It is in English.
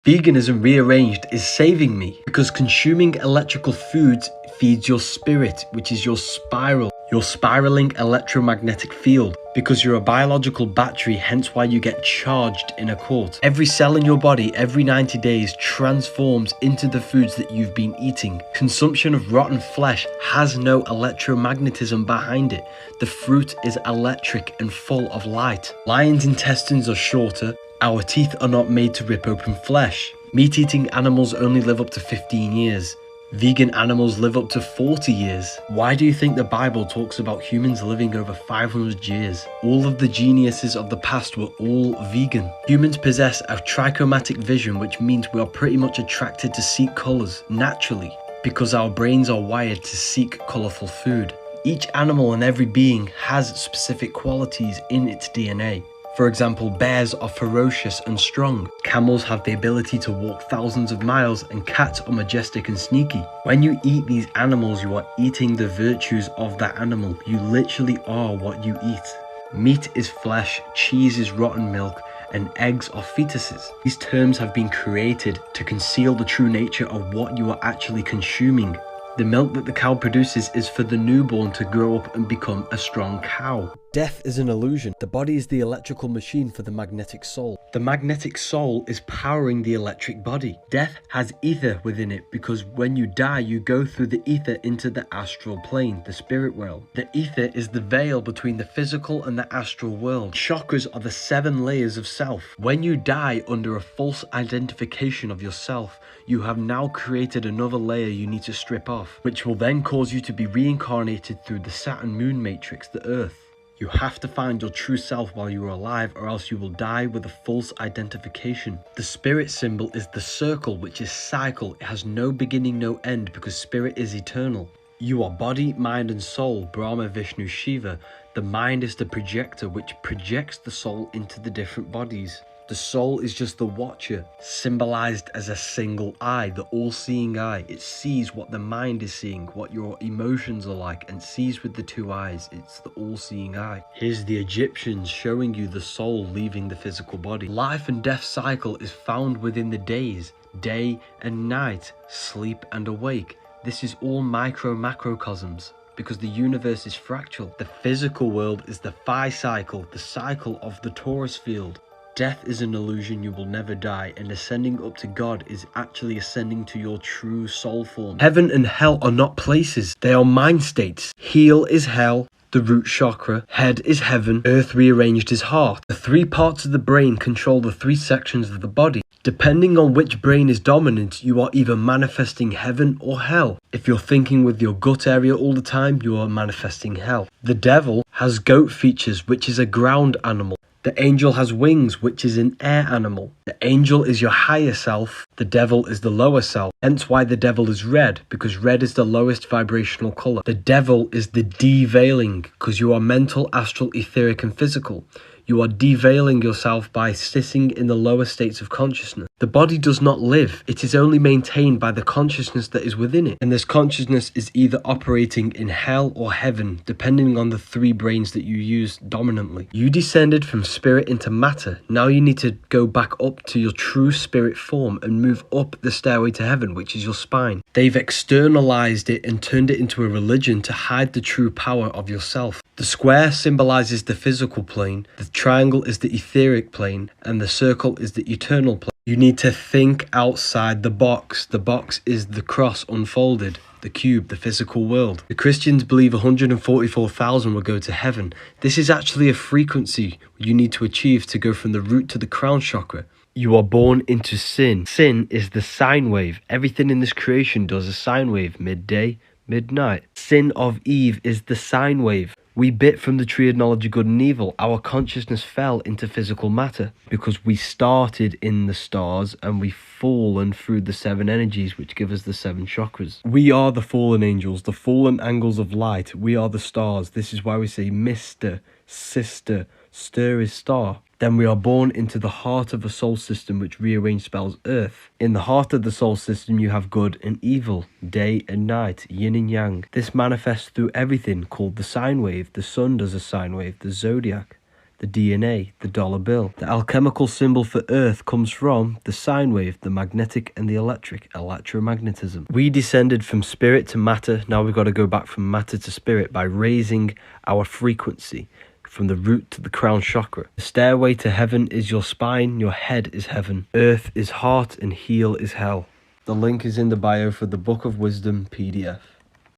Veganism rearranged is saving me because consuming electrical foods feeds your spirit, which is your spiraling electromagnetic field, because you're a biological battery, hence why you get charged in a court. Every cell in your body every 90 days transforms into the foods that you've been eating. Consumption of rotten flesh has no electromagnetism behind it. The fruit is electric and full of light. Lions' intestines are shorter. Our teeth are not made to rip open flesh. Meat-eating animals only live up to 15 years. Vegan animals live up to 40 years. Why do you think the Bible talks about humans living over 500 years? All of the geniuses of the past were all vegan. Humans possess a trichromatic vision, which means we are pretty much attracted to seek colours naturally, because our brains are wired to seek colourful food. Each animal and every being has specific qualities in its DNA. For example, bears are ferocious and strong. Camels have the ability to walk thousands of miles, and cats are majestic and sneaky. When you eat these animals, you are eating the virtues of that animal. You literally are what you eat. Meat is flesh, cheese is rotten milk, and eggs are fetuses. These terms have been created to conceal the true nature of what you are actually consuming. The milk that the cow produces is for the newborn to grow up and become a strong cow. Death is an illusion. The body is the electrical machine for the magnetic soul. The magnetic soul is powering the electric body. Death has ether within it because when you die, you go through the ether into the astral plane, the spirit world. The ether is the veil between the physical and the astral world. Chakras are the 7 layers of self. When you die under a false identification of yourself, you have now created another layer you need to strip off, which will then cause you to be reincarnated through the Saturn moon matrix, the Earth. You have to find your true self while you are alive, or else you will die with a false identification. The spirit symbol is the circle, which is cycle. It has no beginning, no end, because spirit is eternal. You are body, mind and soul, Brahma, Vishnu, Shiva. The mind is the projector, which projects the soul into the different bodies. The soul is just the watcher, symbolized as a single eye, the all-seeing eye. It sees what the mind is seeing, what your emotions are like, and sees with the 2 eyes. It's the all-seeing eye. Here's the Egyptians showing you the soul leaving the physical body. Life and death cycle is found within the days, day and night, sleep and awake. This is all micro-macrocosms, because the universe is fractal. The physical world is the phi cycle, the cycle of the torus field. Death is an illusion, you will never die, and ascending up to God is actually ascending to your true soul form. Heaven and hell are not places, they are mind states. Heel is hell, the root chakra, head is heaven, earth rearranged is heart. The 3 parts of the brain control the 3 sections of the body. Depending on which brain is dominant, you are either manifesting heaven or hell. If you're thinking with your gut area all the time, you are manifesting hell. The devil has goat features, which is a ground animal. The angel has wings, which is an air animal. The angel is your higher self, the devil is the lower self. Hence why the devil is red, because red is the lowest vibrational colour. The devil is the deveiling, because you are mental, astral, etheric and physical. You are deveiling yourself by sitting in the lower states of consciousness. The body does not live, it is only maintained by the consciousness that is within it. And this consciousness is either operating in hell or heaven, depending on the 3 brains that you use dominantly. You descended from spirit into matter. Now you need to go back up to your true spirit form and move up the stairway to heaven, which is your spine. They've externalized it and turned it into a religion to hide the true power of yourself. The square symbolizes the physical plane, the triangle is the etheric plane, and the circle is the eternal plane. You need to think outside the box. The box is the cross unfolded, the cube, the physical world. The Christians believe 144,000 will go to heaven. This is actually a frequency you need to achieve to go from the root to the crown chakra. You are born into sin. Sin is the sine wave. Everything in this creation does a sine wave, midday, midnight. Sin of Eve is the sine wave. We bit from the tree of knowledge of good and evil. Our consciousness fell into physical matter because we started in the stars and we've fallen through the 7 energies which give us the 7 chakras. We are the fallen angels, the fallen angles of light. We are the stars. This is why we say Mr., Sister, Stir is star. Then we are born into the heart of a soul system which rearranged spells earth. In the heart of the soul system you have good and evil, day and night, yin and yang. This manifests through everything called the sine wave. The sun does a sine wave, the zodiac, the DNA, the dollar bill. The alchemical symbol for Earth comes from the sine wave, the magnetic and the electric, electromagnetism. We descended from spirit to matter. Now we've got to go back from matter to spirit by raising our frequency from the root to the crown chakra. The stairway to heaven is your spine, your head is heaven. Earth is heart and heel is hell. The link is in the bio for the Book of Wisdom PDF.